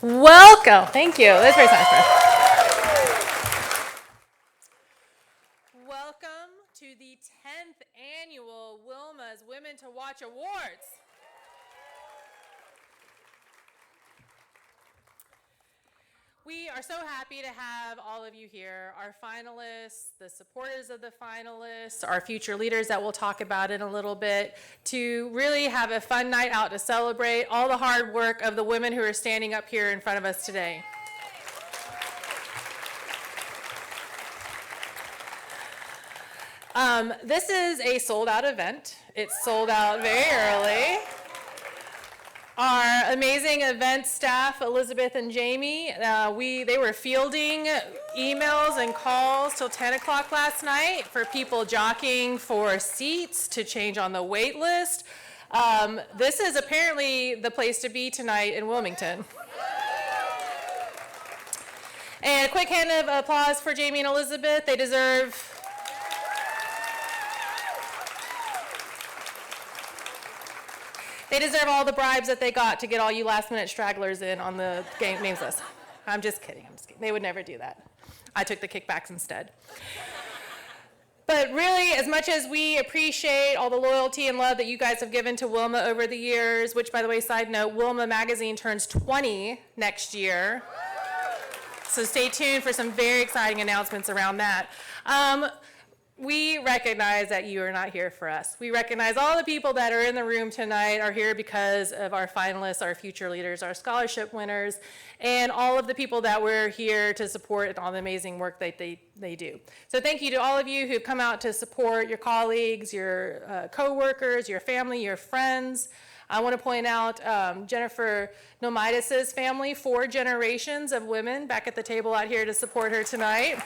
Welcome. Thank you. That's very nice. Welcome to the 10th annual WILMA's Women to Watch Awards. We are so happy to have all of you here, our finalists, the supporters of the finalists, our future leaders that we'll talk about in a little bit, to really have a fun night out to celebrate all the hard work of the women who are standing up here in front of us today. This is a sold-out event. It's sold out very early. Our amazing event staff, Elizabeth and Jamie, they were fielding emails and calls till 10 o'clock last night for people jockeying for seats to change on the wait list. This is apparently the place to be tonight in Wilmington. And a quick hand of applause for Jamie and Elizabeth. They deserve all the bribes that they got to get all you last-minute stragglers in on the names list. I'm just kidding. They would never do that. I took the kickbacks instead. But really, as much as we appreciate all the loyalty and love that you guys have given to WILMA over the years, which, by the way, side note, WILMA magazine turns 20 next year. So stay tuned for some very exciting announcements around that. We recognize that you are not here for us. We recognize all the people that are in the room tonight are here because of our finalists, our future leaders, our scholarship winners, and all of the people that we're here to support and all the amazing work that they do. So thank you to all of you who've come out to support your colleagues, your co-workers, your family, your friends. I want to point out Jennifer Nomidis' family, 4 generations of women back at the table out here to support her tonight.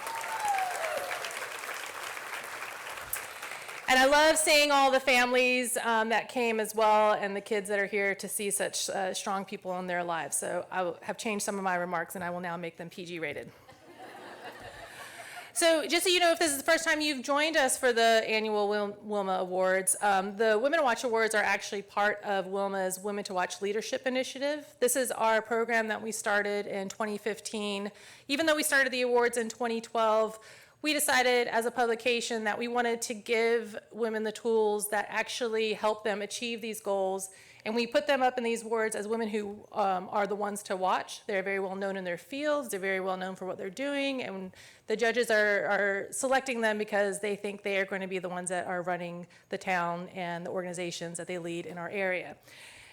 And I love seeing all the families that came as well and the kids that are here to see such strong people in their lives. So I have changed some of my remarks and I will now make them PG rated. So just so you know, if this is the first time you've joined us for the annual WILMA Awards, the Women to Watch Awards are actually part of WILMA's Women to Watch Leadership Initiative. This is our program that we started in 2015. Even though we started the awards in 2012, we decided as a publication that we wanted to give women the tools that actually help them achieve these goals. And we put them up in these awards as women who are the ones to watch. They're very well known in their fields. They're very well known for what they're doing. And the judges are selecting them because they think they are going to be the ones that are running the town and the organizations that they lead in our area.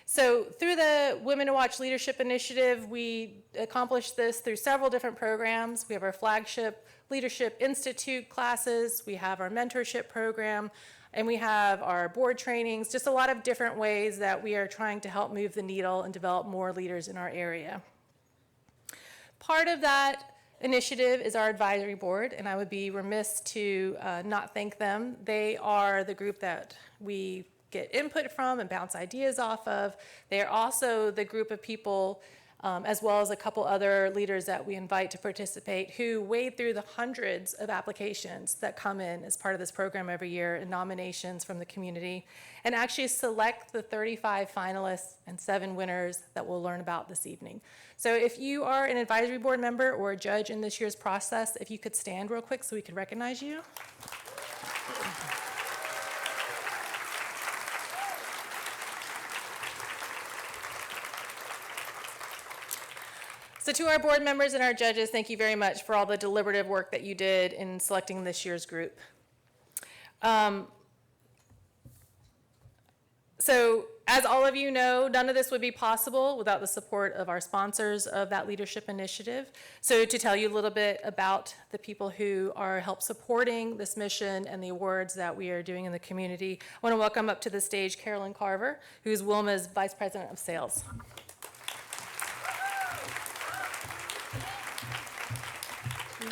So through the Women to Watch Leadership Initiative, we accomplished this through several different programs. We have our flagship Leadership Institute classes, we have our mentorship program, and we have our board trainings, just a lot of different ways that we are trying to help move the needle and develop more leaders in our area. Part of that initiative is our advisory board, and I would be remiss to not thank them. They are the group that we get input from and bounce ideas off of. They are also the group of people as well as a couple other leaders that we invite to participate who wade through the hundreds of applications that come in as part of this program every year and nominations from the community and actually select the 35 finalists and 7 winners that we'll learn about this evening. So if you are an advisory board member or a judge in this year's process, if you could stand real quick so we could recognize you. So to our board members and our judges, thank you very much for all the deliberative work that you did in selecting this year's group. So as all of you know, none of this would be possible without the support of our sponsors of that leadership initiative. So to tell you a little bit about the people who are help supporting this mission and the awards that we are doing in the community, I want to welcome up to the stage Carolyn Carver, who's WILMA's Vice President of Sales.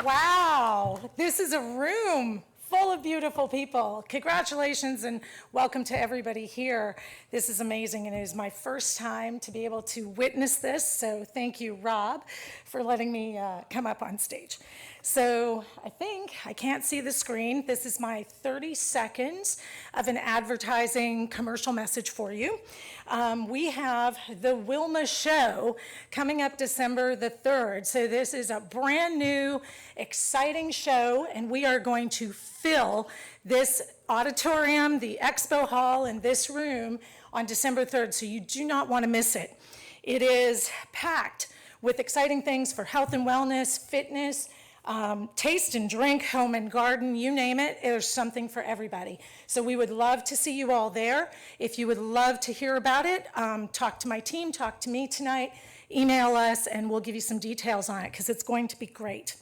Wow, this is a room full of beautiful people. Congratulations and welcome to everybody here. This is amazing, and it is my first time to be able to witness this, so thank you, Rob, for letting me come up on stage. So I can't see the screen. This is my 30 seconds of an advertising commercial message for you. We have the WILMA show coming up December the 3rd. So this is a brand new, exciting show, and we are going to fill this auditorium, the expo hall, and this room on December 3rd, so you do not want to miss it. It is packed with exciting things for health and wellness, fitness, taste and drink, home and garden, you name it, there's something for everybody. So we would love to see you all there. If you would love to hear about it, talk to my team, talk to me tonight, email us, and we'll give you some details on it because it's going to be great.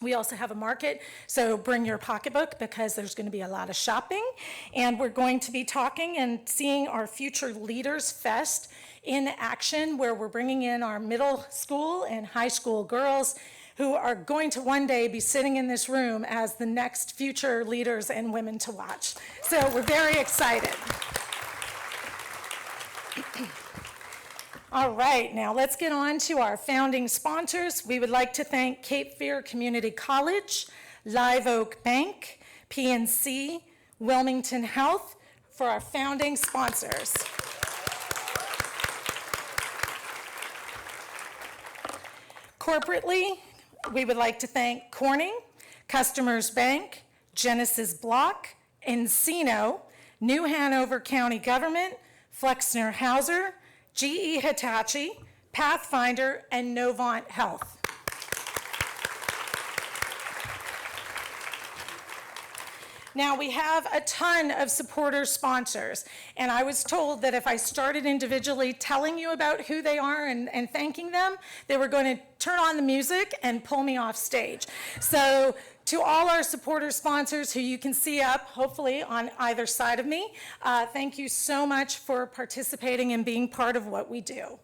We also have a market, so bring your pocketbook because there's going to be a lot of shopping. And we're going to be talking and seeing our Future Leaders Fest in action, where we're bringing in our middle school and high school girls who are going to one day be sitting in this room as the next future leaders and women to watch. So we're very excited. All right, now let's get on to our founding sponsors. We would like to thank Cape Fear Community College, Live Oak Bank, PNC, Wilmington Health for our founding sponsors. Corporately, we would like to thank Corning, Customers Bank, Genesis Block, Encino, New Hanover County Government, Flexner Hauser, GE Hitachi, Pathfinder, and Novant Health. Now, we have a ton of supporter sponsors, and I was told that if I started individually telling you about who they are and thanking them, they were going to turn on the music and pull me off stage. So to all our supporter sponsors who you can see up, hopefully on either side of me, thank you so much for participating and being part of what we do.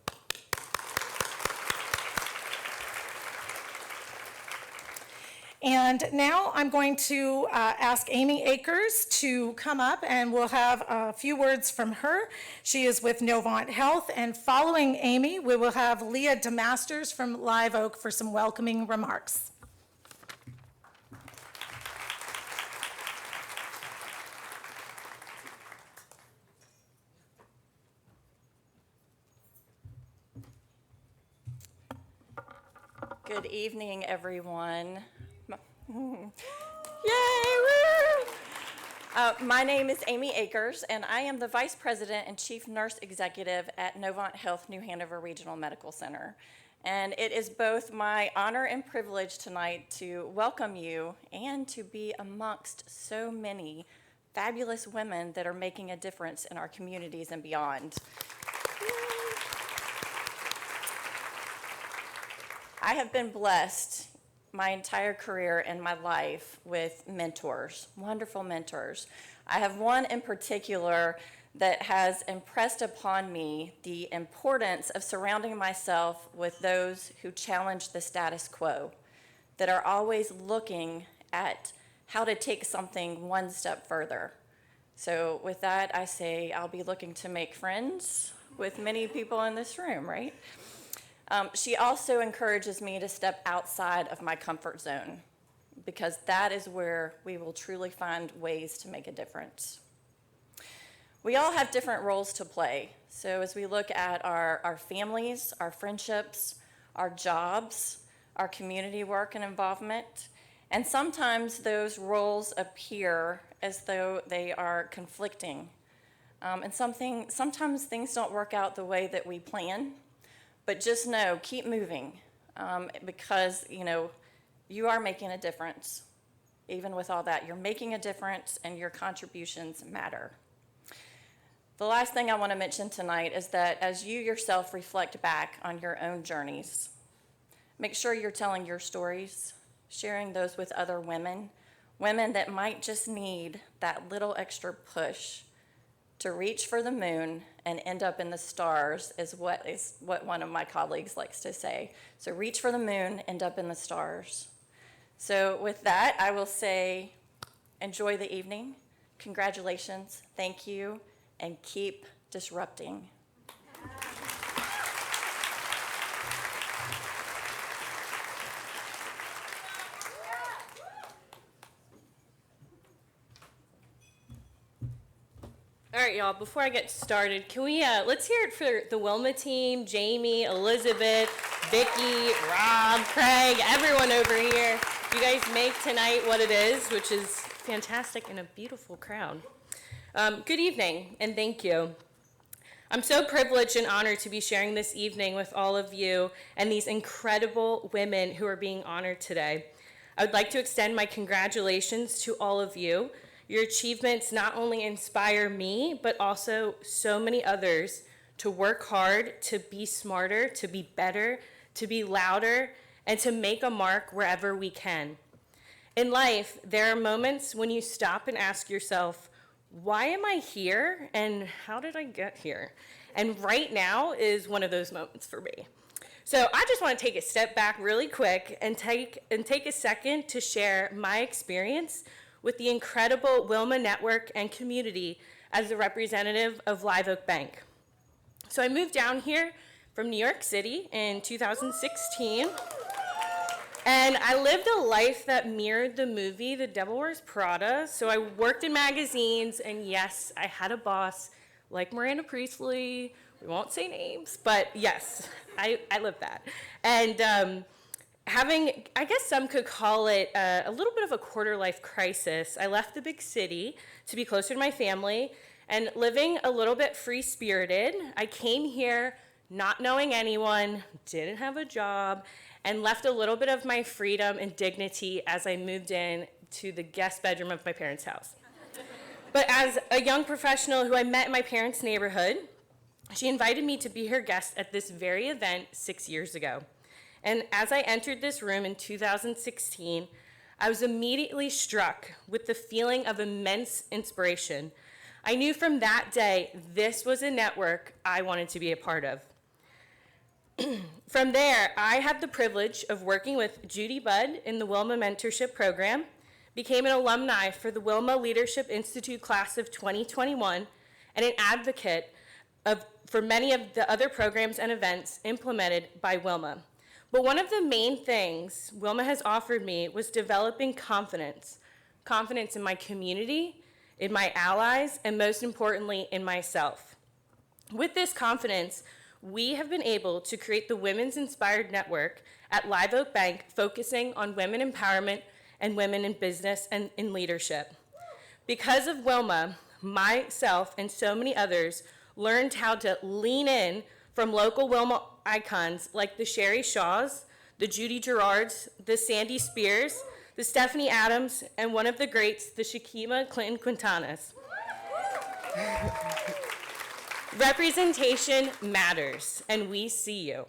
And now I'm going to ask Amy Akers to come up, and we'll have a few words from her. She is with Novant Health, and following Amy, we will have Leah DeMasters from Live Oak for some welcoming remarks. Good evening, everyone. Yay! Woo! My name is Amy Akers, and I am the Vice President and Chief Nurse Executive at Novant Health New Hanover Regional Medical Center. And it is both my honor and privilege tonight to welcome you and to be amongst so many fabulous women that are making a difference in our communities and beyond. I have been blessed my entire career and my life with mentors, wonderful mentors. I have one in particular that has impressed upon me the importance of surrounding myself with those who challenge the status quo, that are always looking at how to take something one step further. So with that, I say I'll be looking to make friends with many people in this room, right? She also encourages me to step outside of my comfort zone, because that is where we will truly find ways to make a difference. We all have different roles to play. So as we look at our families, our friendships, our jobs, our community work and involvement, and sometimes those roles appear as though they are conflicting. And sometimes things don't work out the way that we plan. But just know, keep moving, because, you are making a difference. Even with all that, you're making a difference, and your contributions matter. The last thing I want to mention tonight is that as you yourself reflect back on your own journeys, make sure you're telling your stories, sharing those with other women that might just need that little extra push to reach for the moon and end up in the stars, is what one of my colleagues likes to say. So reach for the moon, end up in the stars. So with that, I will say Enjoy the evening. Congratulations. Thank you. And keep disrupting. All right, y'all, before I get started, can we, let's hear it for the WILMA team, Jamie, Elizabeth, Vicky, Rob, Craig, everyone over here. You guys make tonight what it is, which is fantastic and a beautiful crowd. Good evening, and thank you. I'm so privileged and honored to be sharing this evening with all of you and these incredible women who are being honored today. I would like to extend my congratulations to all of you. Your achievements not only inspire me, but also so many others to work hard, to be smarter, to be better, to be louder, and to make a mark wherever we can. In life, there are moments when you stop and ask yourself, why am I here and how did I get here? And right now is one of those moments for me. So I just want to take a step back really quick and take a second to share my experience with the incredible WILMA network and community as a representative of Live Oak Bank. So I moved down here from New York City in 2016, and I lived a life that mirrored the movie The Devil Wears Prada. So I worked in magazines, and yes, I had a boss like Miranda Priestley. We won't say names, but yes, I lived that. And having, I guess some could call it a little bit of a quarter-life crisis, I left the big city to be closer to my family, and living a little bit free-spirited, I came here not knowing anyone, didn't have a job, and left a little bit of my freedom and dignity as I moved in to the guest bedroom of my parents' house. But as a young professional who I met in my parents' neighborhood, she invited me to be her guest at this very event 6 years ago. And as I entered this room in 2016, I was immediately struck with the feeling of immense inspiration. I knew from that day this was a network I wanted to be a part of. From there, I had the privilege of working with Judy Budd in the WILMA Mentorship Program, became an alumni for the WILMA Leadership Institute class of 2021, and an advocate for many of the other programs and events implemented by WILMA. But one of the main things WILMA has offered me was developing confidence. Confidence in my community, in my allies, and most importantly, in myself. With this confidence, we have been able to create the Women's Inspired Network at Live Oak Bank, focusing on women empowerment and women in business and in leadership. Because of WILMA, myself and so many others learned how to lean in from local WILMA icons like the Sherry Shaws, the Judy Gerards, the Sandy Spears, the Stephanie Adams, and one of the greats, the Shakima Clinton Quintanas. Representation matters, and we see you.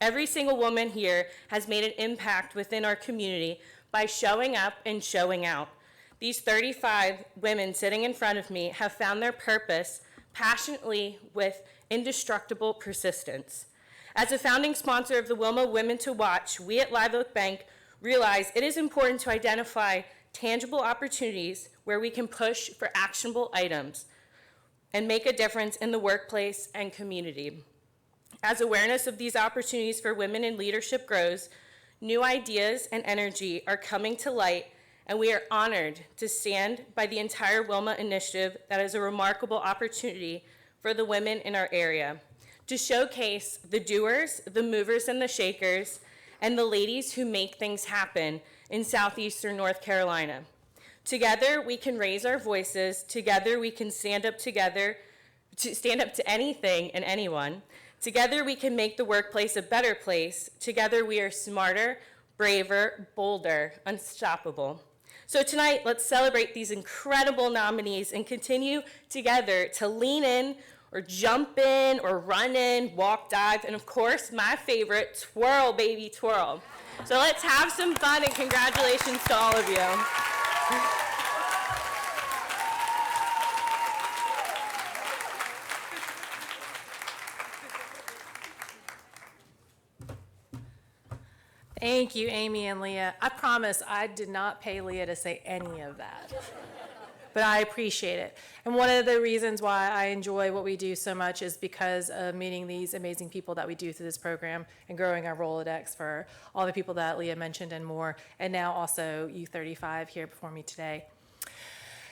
Every single woman here has made an impact within our community by showing up and showing out. These 35 women sitting in front of me have found their purpose passionately with indestructible persistence. As a founding sponsor of the WILMA Women to Watch, we at Live Oak Bank realize it is important to identify tangible opportunities where we can push for actionable items and make a difference in the workplace and community. As awareness of these opportunities for women in leadership grows, new ideas and energy are coming to light, and we are honored to stand by the entire WILMA initiative that is a remarkable opportunity for the women in our area to showcase the doers, the movers and the shakers, and the ladies who make things happen in southeastern North Carolina. Together, we can raise our voices. Together, we can stand up together to stand up to anything and anyone. Together, we can make the workplace a better place. Together, we are smarter, braver, bolder, unstoppable. So tonight, let's celebrate these incredible nominees and continue together to lean in or jump in or run in, walk, dive, and of course, my favorite, twirl, baby, twirl. So let's have some fun and congratulations to all of you. Thank you, Amy and Leah. I promise I did not pay Leah to say any of that, but I appreciate it. And one of the reasons why I enjoy what we do so much is because of meeting these amazing people that we do through this program and growing our Rolodex for all the people that Leah mentioned and more, and now also U35 here before me today.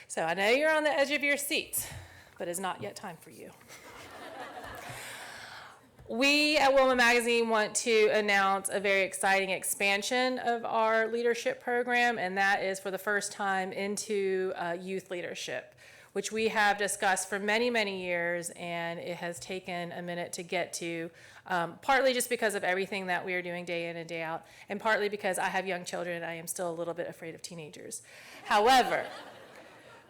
So I know you're on the edge of your seats, but it's not yet time for you. We at WILMA Magazine want to announce a very exciting expansion of our leadership program, and that is for the first time into youth leadership, which we have discussed for many, many years, and it has taken a minute to get to, partly just because of everything that we are doing day in and day out, and partly because I have young children and I am still a little bit afraid of teenagers. However,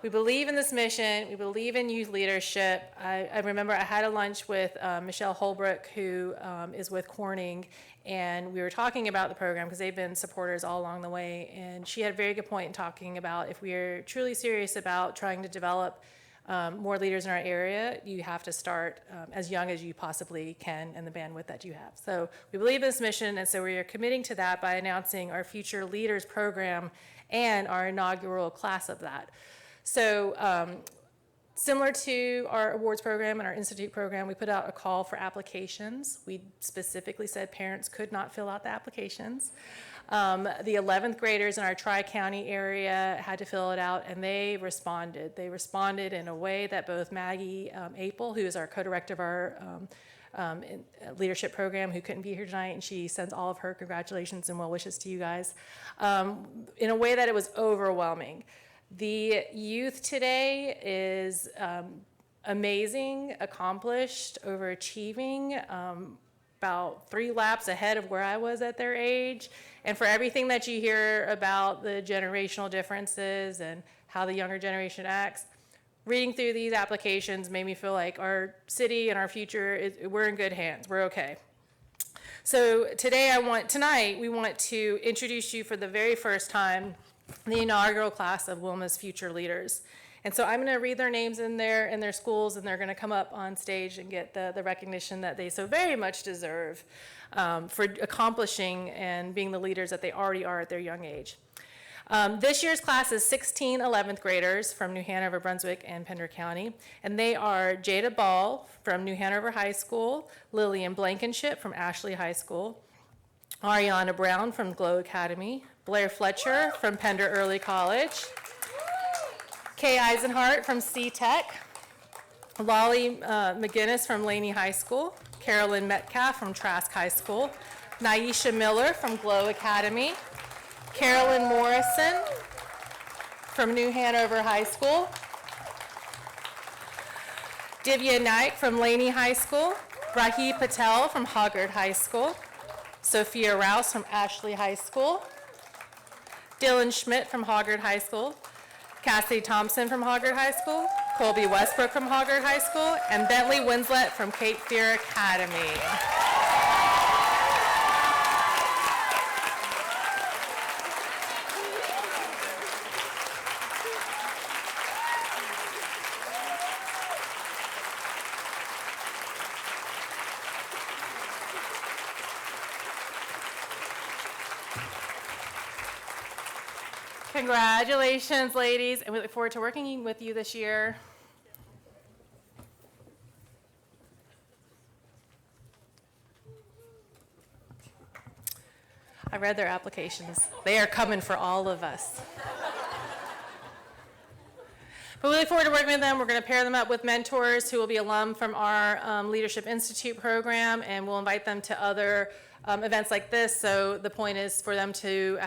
we believe in this mission. We believe in youth leadership. I remember I had a lunch with Michelle Holbrook, who is with Corning, and we were talking about the program because they've been supporters all along the way. And she had a very good point in talking about if we are truly serious about trying to develop more leaders in our area, you have to start as young as you possibly can and the bandwidth that you have. So we believe in this mission, and so we are committing to that by announcing our Future Leaders program and our inaugural class of that. So similar to our awards program and our institute program, we put out a call for applications. We specifically said parents could not fill out the applications. The 11th graders in our Tri-County area had to fill it out, and they responded. They responded in a way that both Maggie Apel, who is our co-director of our leadership program, who couldn't be here tonight, and she sends all of her congratulations and well wishes to you guys, in a way that it was overwhelming. The youth today is amazing, accomplished, overachieving, about 3 laps ahead of where I was at their age. And for everything that you hear about the generational differences and how the younger generation acts, reading through these applications made me feel like our city and our future, we're in good hands, we're okay. So tonight we want to introduce you for the very first time the inaugural class of WILMA's Future Leaders. And so I'm going to read their names in their schools, and they're going to come up on stage and get the recognition that they so very much deserve for accomplishing and being the leaders that they already are at their young age. This year's class is 16 11th graders from New Hanover, Brunswick, and Pender County. And they are Jada Ball from New Hanover High School, Lillian Blankenship from Ashley High School, Ariana Brown from Glow Academy, Blair Fletcher from Pender Early College, Kay Eisenhart from C-Tech, Lolly McGinnis from Laney High School, Carolyn Metcalf from Trask High School, Naisha Miller from Glow Academy, Carolyn Morrison from New Hanover High School, Divya Naik from Laney High School, Rahi Patel from Hoggard High School, Sophia Rouse from Ashley High School, Dylan Schmidt from Hoggard High School, Cassidy Thompson from Hoggard High School, Colby Westbrook from Hoggard High School, and Bentley Winslet from Cape Fear Academy. Congratulations, ladies, and we look forward to working with you this year. I read their applications. They are coming for all of us. But we look forward to working with them. We're going to pair them up with mentors who will be alum from our Leadership Institute program, and we'll invite them to other events like this. So the point is for them to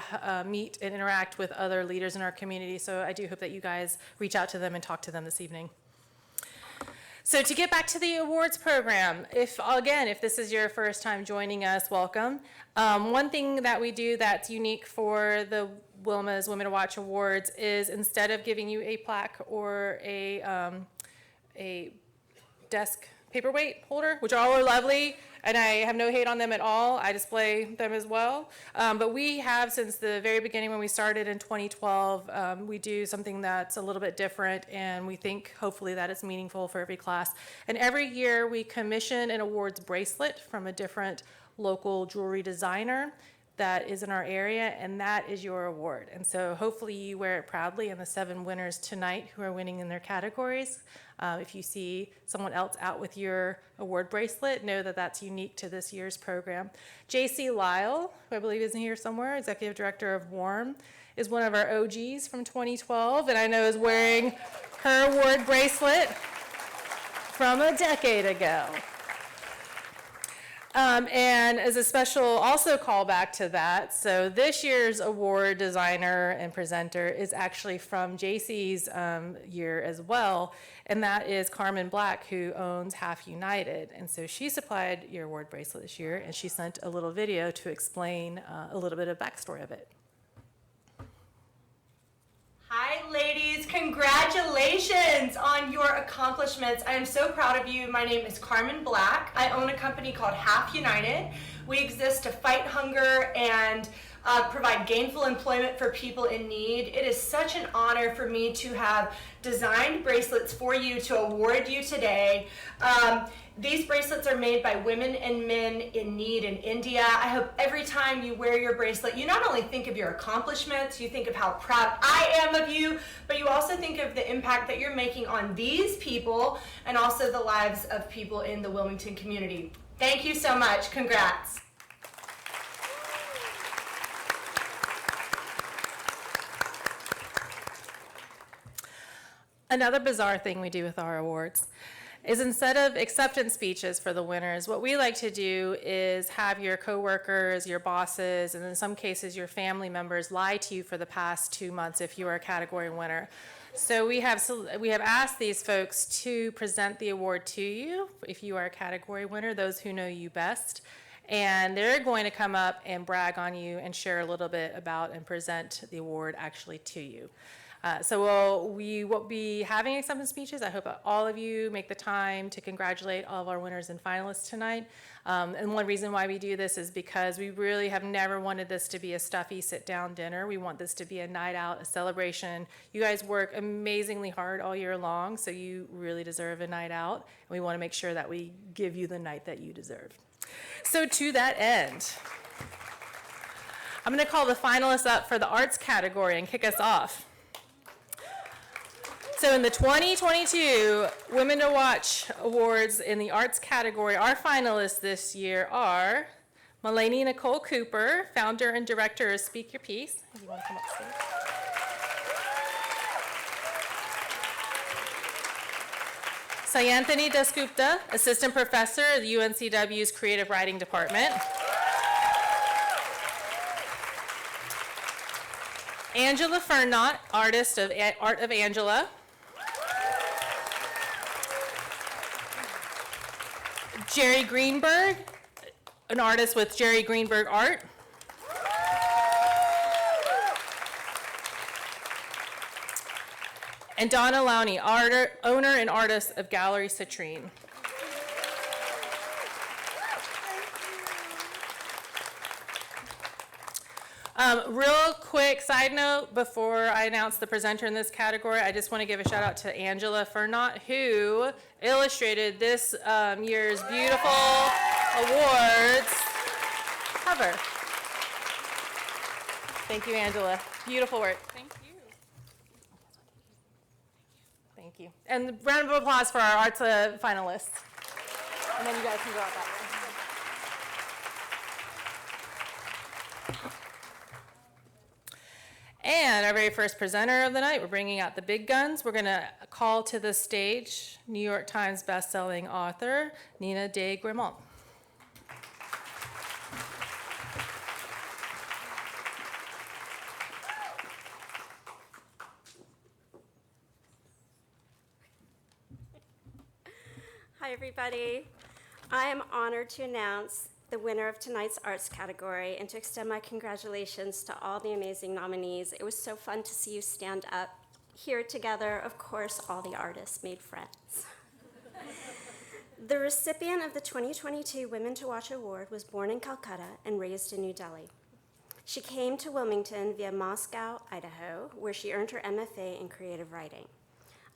meet and interact with other leaders in our community. So I do hope that you guys reach out to them and talk to them this evening. So to get back to the awards program, if this is your first time joining us, welcome. One thing that we do that's unique for the WILMA's Women to Watch Awards is instead of giving you a plaque or a desk paperweight holder, which are all lovely, and I have no hate on them at all. I display them as well. But we have, since the very beginning when we started in 2012, we do something that's a little bit different, and we think hopefully that it's meaningful for every class. And every year we commission an awards bracelet from a different local jewelry designer. that is in our area, and that is your award. And so hopefully you wear it proudly, and the 7 winners tonight who are winning in their categories, if you see someone else out with your award bracelet, know that that's unique to this year's program. J.C. Lyle, who I believe is in here somewhere, Executive Director of WARM, is one of our OGs from 2012, and I know is wearing her award bracelet from a decade ago. And as a special also callback to that, so this year's award designer and presenter is actually from JC's year as well, and that is Carmen Black, who owns Half United. And so she supplied your award bracelet this year, and she sent a little video to explain a little bit of backstory of it. Hi, ladies. Congratulations on your accomplishments. I am so proud of you. My name is Carmen Black. I own a company called Half United. We exist to fight hunger and provide gainful employment for people in need. It is such an honor for me to have designed bracelets for you to award you today. These bracelets are made by women and men in need in India. I hope every time you wear your bracelet, you not only think of your accomplishments, you think of how proud I am of you, but you also think of the impact that you're making on these people and also the lives of people in the Wilmington community. Thank you so much. Congrats. Another bizarre thing we do with our awards is instead of acceptance speeches for the winners, what we like to do is have your coworkers, your bosses, and in some cases your family members lie to you for the past 2 months if you are a category winner. So we have asked these folks to present the award to you if you are a category winner, those who know you best. And they're going to come up and brag on you and share a little bit about and present the award actually to you. So we will be having acceptance speeches. I hope all of you make the time to congratulate all of our winners and finalists tonight. And one reason why we do this is because we really have never wanted this to be a stuffy sit-down dinner. We want this to be a night out, a celebration. You guys work amazingly hard all year long, so you really deserve a night out. And we want to make sure that we give you the night that you deserve. So to that end, I'm going to call the finalists up for the arts category and kick us off. So in the 2022 Women to Watch Awards in the arts category, our finalists this year are Mulaney Nicole Cooper, founder and director of Speak Your Piece. If you want to come upstairs. Sayanthani Dasgupta, assistant professor of the UNCW's creative writing department. Angela Fernot, artist of Art of Angela. Jerry Greenberg, an artist with Jerry Greenberg Art. And Donna Lowney, owner and artist of Gallery Citrine. Real quick side note before I announce the presenter in this category, I just want to give a shout out to Angela Fernot, who illustrated this year's beautiful awards cover. Thank you, Angela. Beautiful work. Thank you. Thank you. And a round of applause for our arts finalists. And then you guys can go out that way. And our very first presenter of the night, we're bringing out the big guns. We're going to call to the stage New York Times bestselling author Nina de Gramont. Hi, everybody. I am honored to announce the winner of tonight's arts category and to extend my congratulations to all the amazing nominees. It was so fun to see you stand up here together. Of course, all the artists made friends. The recipient of the 2022 Women to Watch Award was born in Calcutta and raised in New Delhi. She came to Wilmington via Moscow, Idaho, where she earned her MFA in creative writing.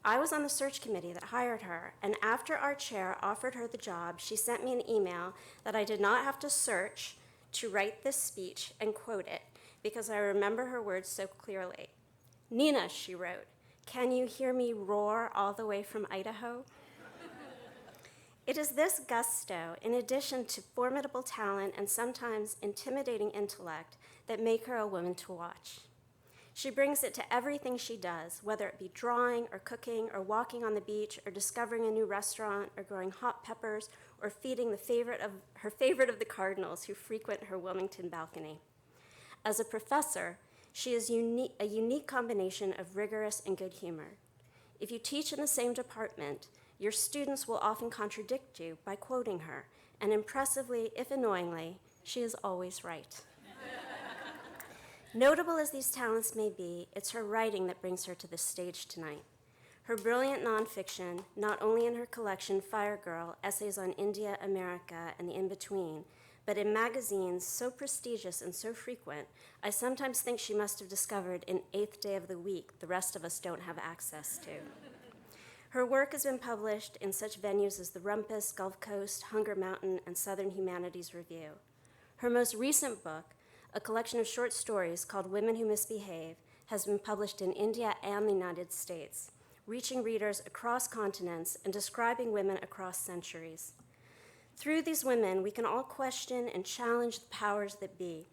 I was on the search committee that hired her, and after our chair offered her the job, she sent me an email that I did not have to search to write this speech and quote it because I remember her words so clearly. "Nina," she wrote, "can you hear me roar all the way from Idaho?" It is this gusto, in addition to formidable talent and sometimes intimidating intellect, that make her a woman to watch. She brings it to everything she does, whether it be drawing or cooking or walking on the beach or discovering a new restaurant or growing hot peppers or feeding her favorite of the cardinals who frequent her Wilmington balcony. As a professor, she is a unique combination of rigorous and good humor. If you teach in the same department, your students will often contradict you by quoting her, and impressively, if annoyingly, she is always right. Notable as these talents may be, it's her writing that brings her to the stage tonight. Her brilliant nonfiction, not only in her collection Fire Girl, Essays on India, America, and the In-Between, but in magazines so prestigious and so frequent, I sometimes think she must have discovered an 8th day of the week the rest of us don't have access to. Her work has been published in such venues as the Rumpus, Gulf Coast, Hunger Mountain, and Southern Humanities Review. Her most recent book, a collection of short stories called Women Who Misbehave, has been published in India and the United States, reaching readers across continents and describing women across centuries. Through these women, we can all question and challenge the powers that be.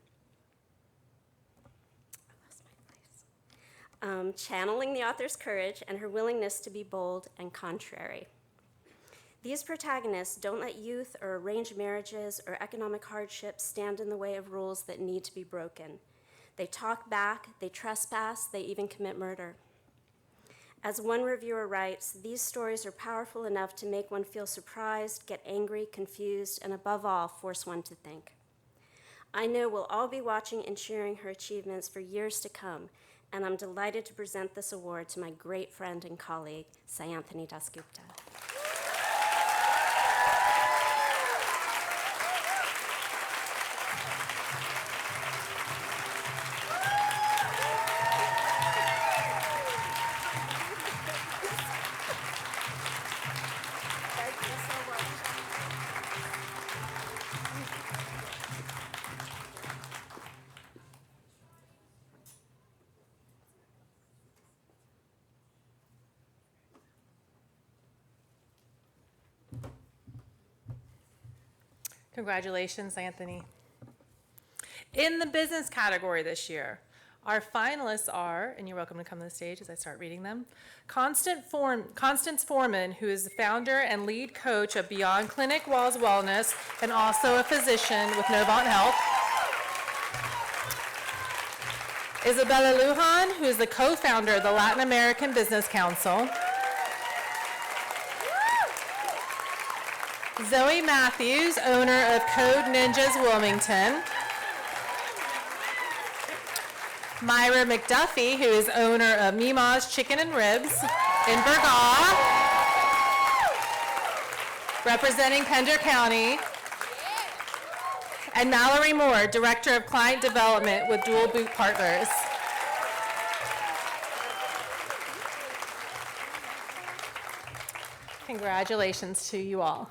Channeling the author's courage and her willingness to be bold and contrary. These protagonists don't let youth or arranged marriages or economic hardships stand in the way of rules that need to be broken. They talk back, they trespass, they even commit murder. As one reviewer writes, these stories are powerful enough to make one feel surprised, get angry, confused, and above all, force one to think. I know we'll all be watching and cheering her achievements for years to come, and I'm delighted to present this award to my great friend and colleague, Sayanthini Dasgupta. Congratulations, Anthony. In the business category this year, our finalists are, and you're welcome to come to the stage as I start reading them, Constance Foreman, who is the founder and lead coach of Beyond Clinic Walls Wellness and also a physician with Novant Health. Isabella Lujan, who is the co-founder of the Latin American Business Council. Zoe Matthews, owner of Code Ninjas Wilmington. Myra McDuffie, who is owner of Mima's Chicken and Ribs in Burgaw, representing Pender County. And Mallory Moore, Director of Client Development with Dual Boot Partners. Congratulations to you all.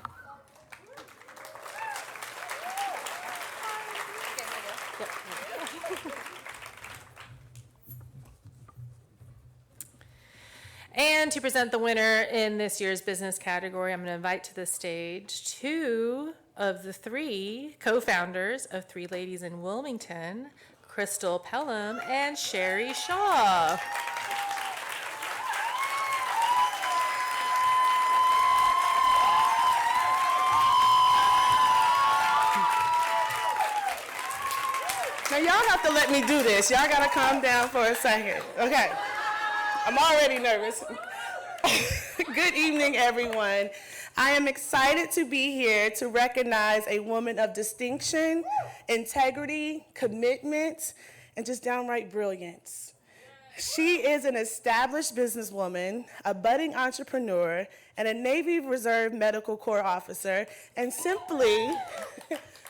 And to present the winner in this year's business category, I'm going to invite to the stage two of the three co-founders of Three Ladies in Wilmington, Crystal Pelham and Sherry Shaw. Now y'all have to let me do this. Y'all gotta calm down for a second. Okay, I'm already nervous. Good evening, everyone. I am excited to be here to recognize a woman of distinction, integrity, commitment, and just downright brilliance. She is an established businesswoman, a budding entrepreneur, and a Navy Reserve Medical Corps officer, and simply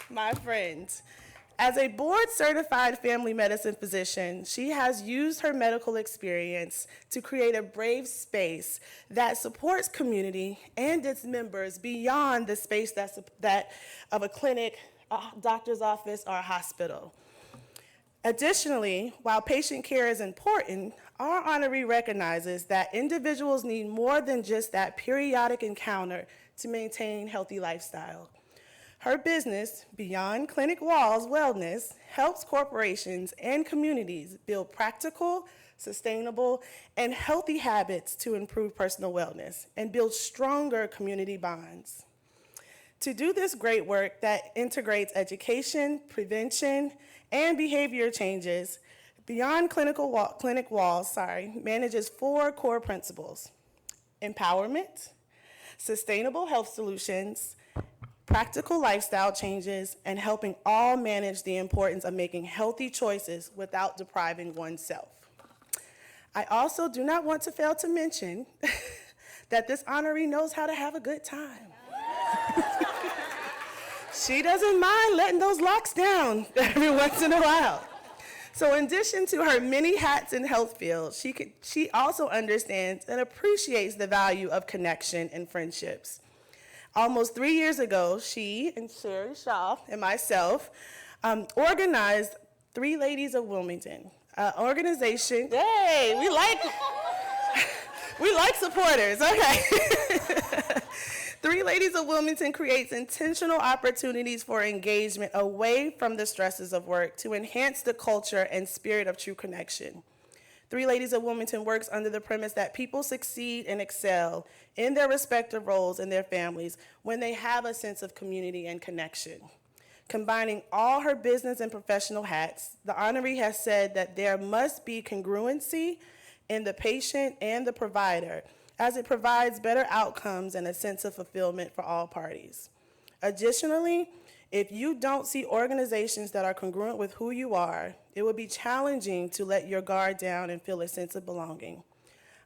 my friend. As a board-certified family medicine physician, she has used her medical experience to create a brave space that supports community and its members beyond the space that of a clinic doctor's office, or a hospital. Additionally, while patient care is important, our honoree recognizes that individuals need more than just that periodic encounter to maintain healthy lifestyle. Her business, Beyond Clinic Walls Wellness, helps corporations and communities build practical, sustainable, and healthy habits to improve personal wellness and build stronger community bonds. To do this great work that integrates education, prevention, and behavior changes, Beyond Clinic Walls manages 4 core principles: empowerment, sustainable health solutions, practical lifestyle changes, and helping all manage the importance of making healthy choices without depriving oneself. I also do not want to fail to mention that this honoree knows how to have a good time. She doesn't mind letting those locks down every once in a while. So in addition to her many hats in health field, she also understands and appreciates the value of connection and friendships. Almost 3 years ago, she and Sherry Shaw and myself organized 3 Ladies of Wilmington, an organization. Hey, we like supporters, okay. 3 Ladies of Wilmington creates intentional opportunities for engagement away from the stresses of work to enhance the culture and spirit of true connection. 3 Ladies of Wilmington works under the premise that people succeed and excel in their respective roles in their families when they have a sense of community and connection. Combining all her business and professional hats, the honoree has said that there must be congruency in the patient and the provider, as it provides better outcomes and a sense of fulfillment for all parties. Additionally, if you don't see organizations that are congruent with who you are, it will be challenging to let your guard down and feel a sense of belonging.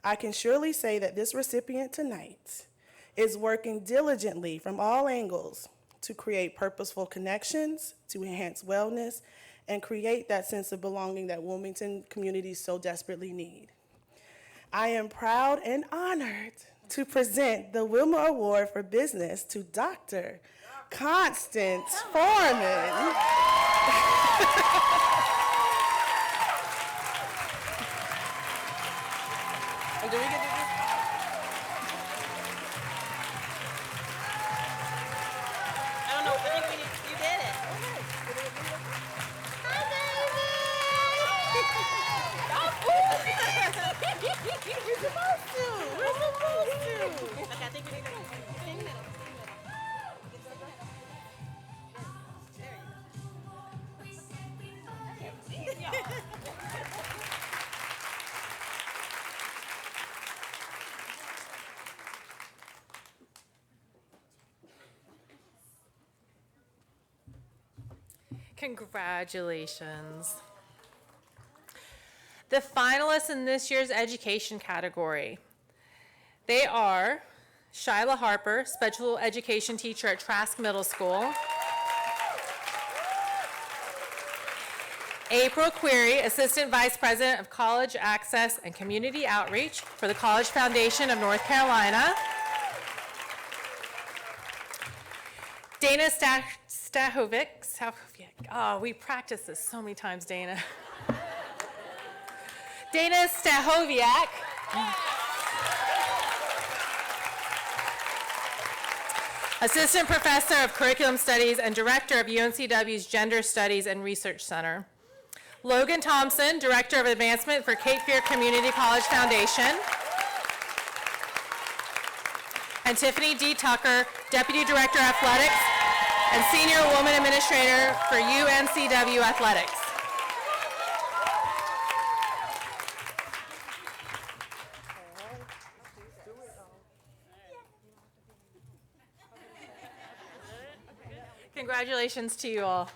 I can surely say that this recipient tonight is working diligently from all angles to create purposeful connections, to enhance wellness, and create that sense of belonging that Wilmington communities so desperately need. I am proud and honored to present the WILMA Award for Business to Dr. Constance Foreman. And do we get to do? I don't know. I think you did it. Hi, baby. We're supposed to. Okay, I think we need to. Congratulations. The finalists in this year's education category, they are Shyla Harper, special education teacher at Trask Middle School. April Query, assistant vice president of college access and community outreach for the College Foundation of North Carolina. Dana Stahovic. Oh, we practiced this so many times, Dana. Dana Stahoviak. Assistant professor of curriculum studies and director of UNCW's Gender Studies and Research Center. Logan Thompson, director of advancement for Cape Fear Community College Foundation. And Tiffany D. Tucker, deputy director of athletics and senior woman administrator for UNCW Athletics. Congratulations to you all.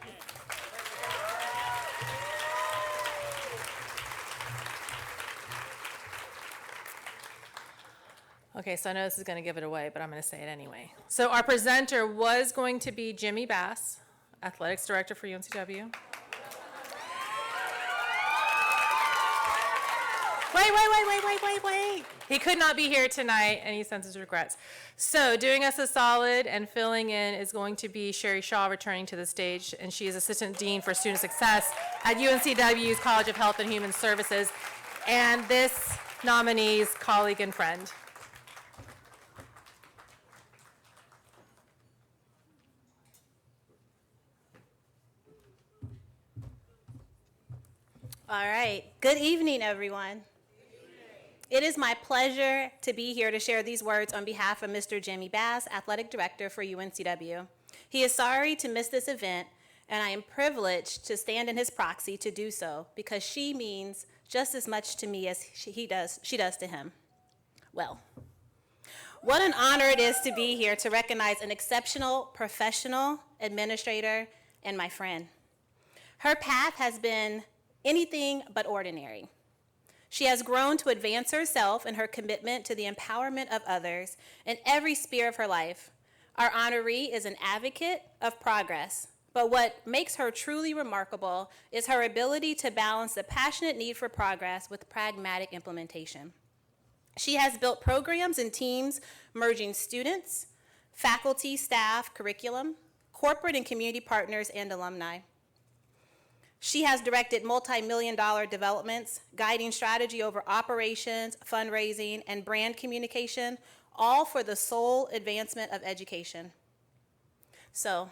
Okay, so I know this is going to give it away, but I'm going to say it anyway. So our presenter was going to be Jimmy Bass, athletics director for UNCW. Wait. He could not be here tonight, and he sends his regrets. So doing us a solid and filling in is going to be Sherry Shaw, returning to the stage, and she is Assistant Dean for Student Success at UNCW's College of Health and Human Services, and this nominee's colleague and friend. All right. Good evening, everyone. It is my pleasure to be here to share these words on behalf of Mr. Jimmy Bass, Athletic Director for UNCW. He is sorry to miss this event, and I am privileged to stand in his proxy to do so because she means just as much to me as she does to him. Well, what an honor it is to be here to recognize an exceptional professional administrator and my friend. Her path has been anything but ordinary. She has grown to advance herself in her commitment to the empowerment of others in every sphere of her life. Our honoree is an advocate of progress, but what makes her truly remarkable is her ability to balance the passionate need for progress with pragmatic implementation. She has built programs and teams merging students, faculty, staff, curriculum, corporate and community partners, and alumni. She has directed multi-million-dollar developments, guiding strategy over operations, fundraising, and brand communication, all for the sole advancement of education. So,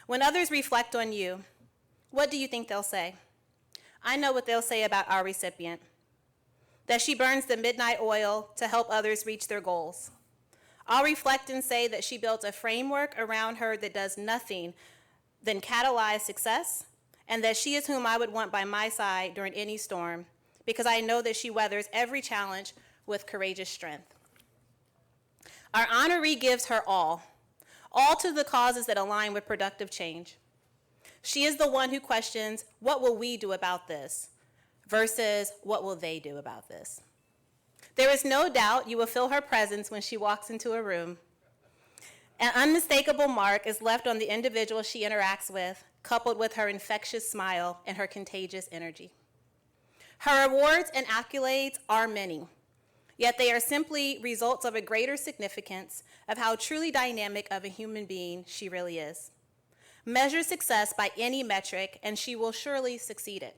when others reflect on you, what do you think they'll say? I know what they'll say about our recipient, that she burns the midnight oil to help others reach their goals. I'll reflect and say that she built a framework around her that does nothing than catalyze success, and that she is whom I would want by my side during any storm, because I know that she weathers every challenge with courageous strength. Our honoree gives her all to the causes that align with productive change. She is the one who questions, what will we do about this, versus what will they do about this? There is no doubt you will feel her presence when she walks into a room. An unmistakable mark is left on the individual she interacts with, coupled with her infectious smile and her contagious energy. Her awards and accolades are many, yet they are simply results of a greater significance of how truly dynamic of a human being she really is. Measure success by any metric, and she will surely succeed it.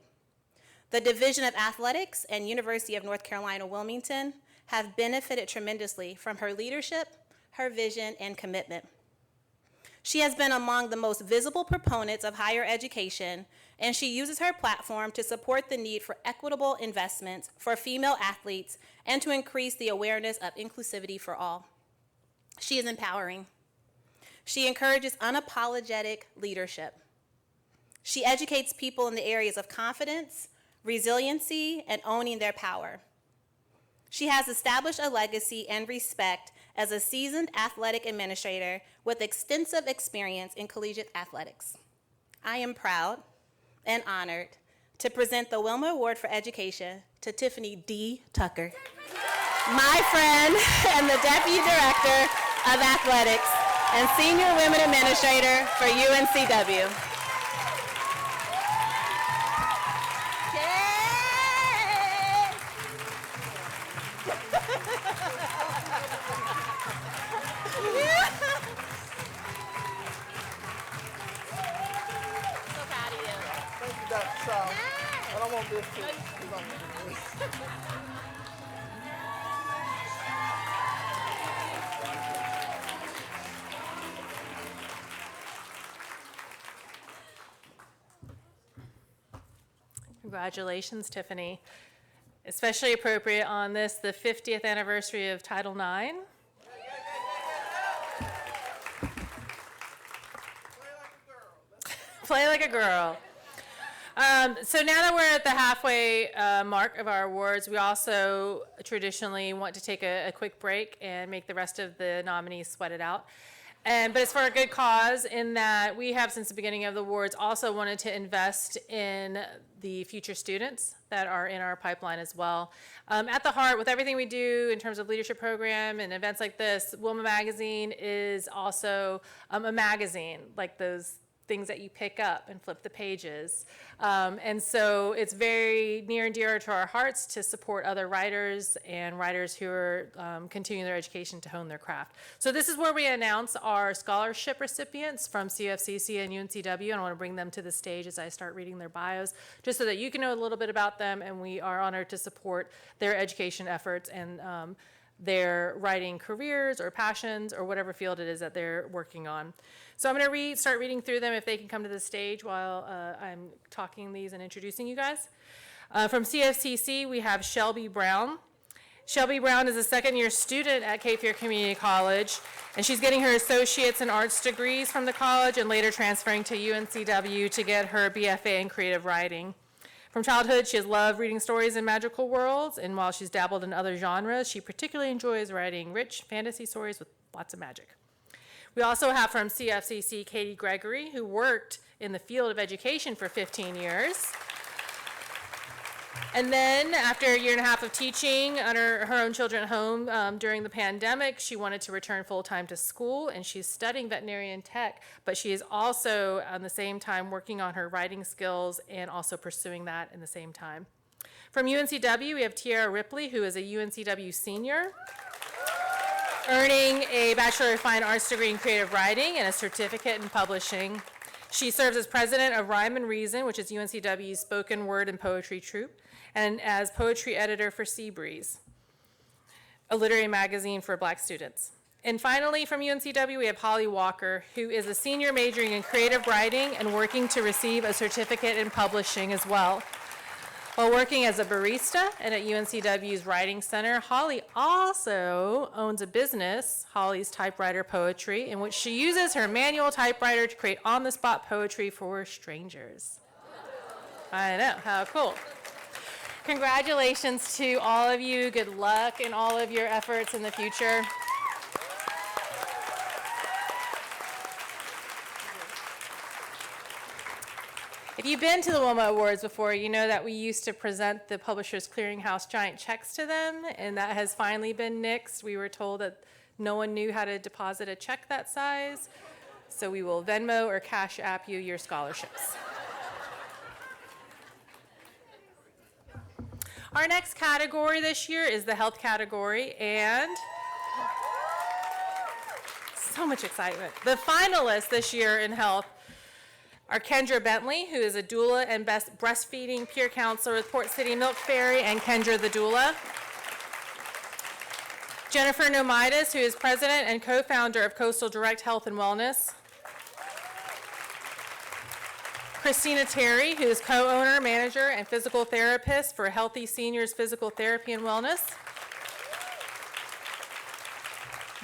The Division of Athletics and University of North Carolina, Wilmington have benefited tremendously from her leadership, her vision, and commitment. She has been among the most visible proponents of higher education, and she uses her platform to support the need for equitable investments for female athletes and to increase the awareness of inclusivity for all. She is empowering. She encourages unapologetic leadership. She educates people in the areas of confidence, resiliency, and owning their power. She has established a legacy and respect as a seasoned athletic administrator with extensive experience in collegiate athletics. I am proud and honored to present the WILMA Award for Education to Tiffany D. Tucker, my friend and the Deputy Director of Athletics and Senior Women Administrator for UNCW. I don't want this to. Congratulations, Tiffany. Especially appropriate on this, the 50th anniversary of Title IX. Play like a girl. So now that we're at the halfway mark of our awards, we also traditionally want to take a quick break and make the rest of the nominees sweat it out. But it's for a good cause in that we have, since the beginning of the awards, also wanted to invest in the future students that are in our pipeline as well. At the heart, with everything we do in terms of leadership program and events like this, WILMA Magazine is also a magazine, like those things that you pick up and flip the pages. And so it's very near and dear to our hearts to support other writers and writers who are continuing their education to hone their craft. So this is where we announce our scholarship recipients from CFCC and UNCW, and I want to bring them to the stage as I start reading their bios, just so that you can know a little bit about them, and we are honored to support their education efforts and their writing careers or passions or whatever field it is that they're working on. So I'm going to start reading through them if they can come to the stage while I'm talking these and introducing you guys. From CFCC, we have Shelby Brown. Shelby Brown is a second-year student at Cape Fear Community College, and she's getting her associate's in arts degrees from the college and later transferring to UNCW to get her BFA in creative writing. From childhood, she has loved reading stories in magical worlds, and while she's dabbled in other genres, she particularly enjoys writing rich fantasy stories with lots of magic. We also have from CFCC, Katie Gregory, who worked in the field of education for 15 years. And then after a year and a half of teaching under her own children at home during the pandemic, she wanted to return full-time to school, and she's studying veterinarian tech, but she is also at the same time working on her writing skills and also pursuing that in the same time. From UNCW, we have Tiara Ripley, who is a UNCW senior, earning a Bachelor of Fine Arts degree in creative writing and a certificate in publishing. She serves as president of Rhyme and Reason, which is UNCW's spoken word and poetry troupe, and as poetry editor for Seabreeze, a literary magazine for Black students. And finally, from UNCW, we have Holly Walker, who is a senior majoring in creative writing and working to receive a certificate in publishing as well. While working as a barista and at UNCW's Writing Center, Holly also owns a business, Holly's Typewriter Poetry, in which she uses her manual typewriter to create on-the-spot poetry for strangers. I know, how cool. Congratulations to all of you. Good luck in all of your efforts in the future. If you've been to the WILMA Awards before, you know that we used to present the Publishers Clearinghouse giant checks to them, and that has finally been nixed. We were told that no one knew how to deposit a check that size, so we will Venmo or Cash App you your scholarships. Our next category this year is the health category, and so much excitement. The finalists this year in health are Kendra Bentley, who is a doula and breastfeeding peer counselor with Port City Milk Ferry, and Kendra the doula. Jennifer Nomidas, who is president and co-founder of Coastal Direct Health and Wellness. Christina Terry, who is co-owner, manager, and physical therapist for Healthy Seniors Physical Therapy and Wellness.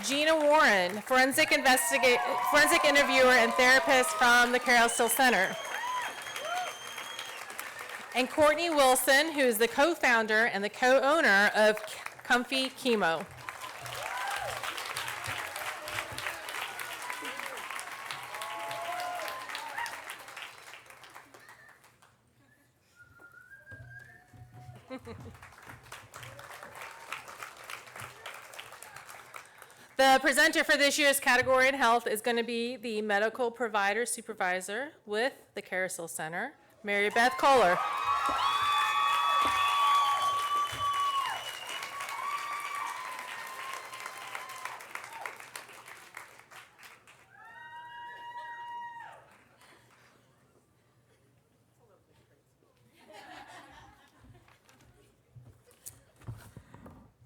Gina Warren, forensic interviewer and therapist from the Carol Still Center. And Courtney Wilson, who is the co-founder and the co-owner of Comfy Chemo. The presenter for this year's category in health is going to be the medical provider supervisor with the Carousel Center, Mary Beth Kohler.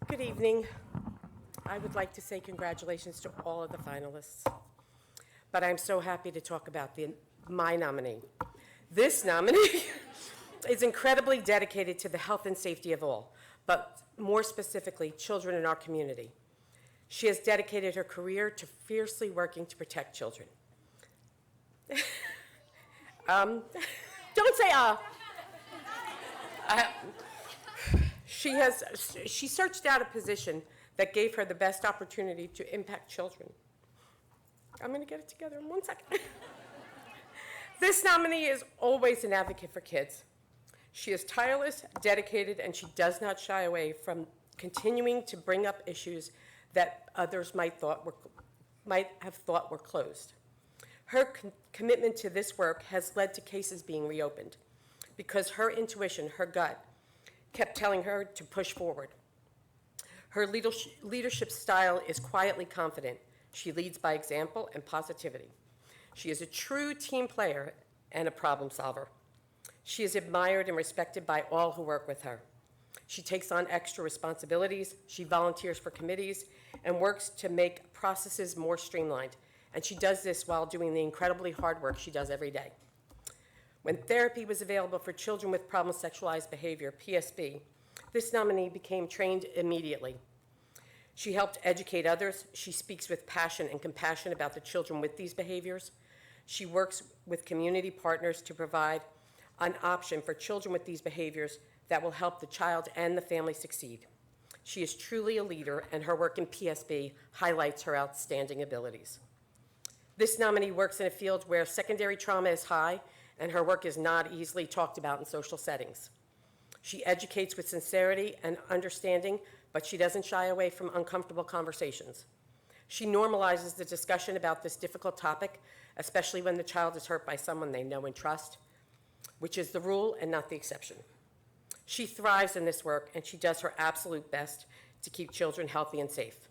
Good evening. I would like to say congratulations to all of the finalists, but I'm so happy to talk about my nominee. This nominee is incredibly dedicated to the health and safety of all, but more specifically, children in our community. She has dedicated her career to fiercely working to protect children. Don't say She searched out a position that gave her the best opportunity to impact children. I'm going to get it together in 1 second. This nominee is always an advocate for kids. She is tireless, dedicated, and she does not shy away from continuing to bring up issues that others might have thought were closed. Her commitment to this work has led to cases being reopened because her intuition, her gut, kept telling her to push forward. Her leadership style is quietly confident. She leads by example and positivity. She is a true team player and a problem solver. She is admired and respected by all who work with her. She takes on extra responsibilities, she volunteers for committees, and works to make processes more streamlined. And she does this while doing the incredibly hard work she does every day. When therapy was available for children with problem sexualized behavior, PSB, this nominee became trained immediately. She helped educate others. She speaks with passion and compassion about the children with these behaviors. She works with community partners to provide an option for children with these behaviors that will help the child and the family succeed. She is truly a leader, and her work in PSB highlights her outstanding abilities. This nominee works in a field where secondary trauma is high, and her work is not easily talked about in social settings. She educates with sincerity and understanding, but she doesn't shy away from uncomfortable conversations. She normalizes the discussion about this difficult topic, especially when the child is hurt by someone they know and trust, which is the rule and not the exception. She thrives in this work, and she does her absolute best to keep children healthy and safe.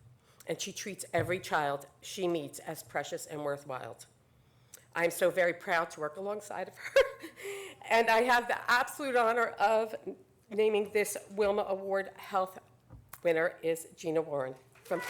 And she treats every child she meets as precious and worthwhile. I am so very proud to work alongside of her, and I have the absolute honor of naming this WILMA Award Health winner is Gina Warren from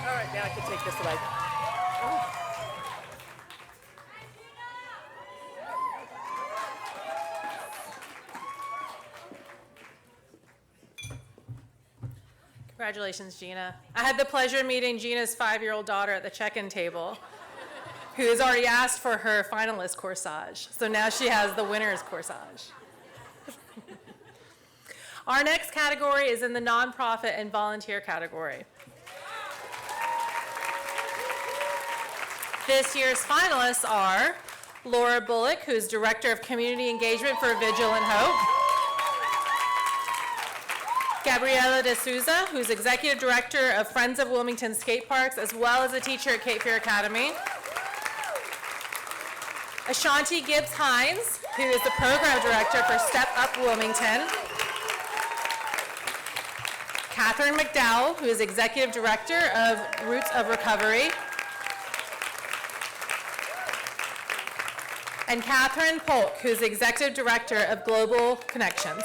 All right, now I can take this away. Congratulations, Gina. I had the pleasure of meeting Gina's 5-year-old daughter at the check-in table, who has already asked for her finalist corsage. So now she has the winner's corsage. Our next category is in the nonprofit and volunteer category. This year's finalists are Laura Bullock, who's Director of Community Engagement for Vigilant Hope, Gabriela De Souza, who's Executive Director of Friends of Wilmington Skate Parks, as well as a teacher at Cape Fear Academy, Ashanti Gibbs-Hines, who is the Program Director for Step Up Wilmington, Catherine McDowell, who is Executive Director of Roots of Recovery, and Catherine Polk, who's Executive Director of Global Connections.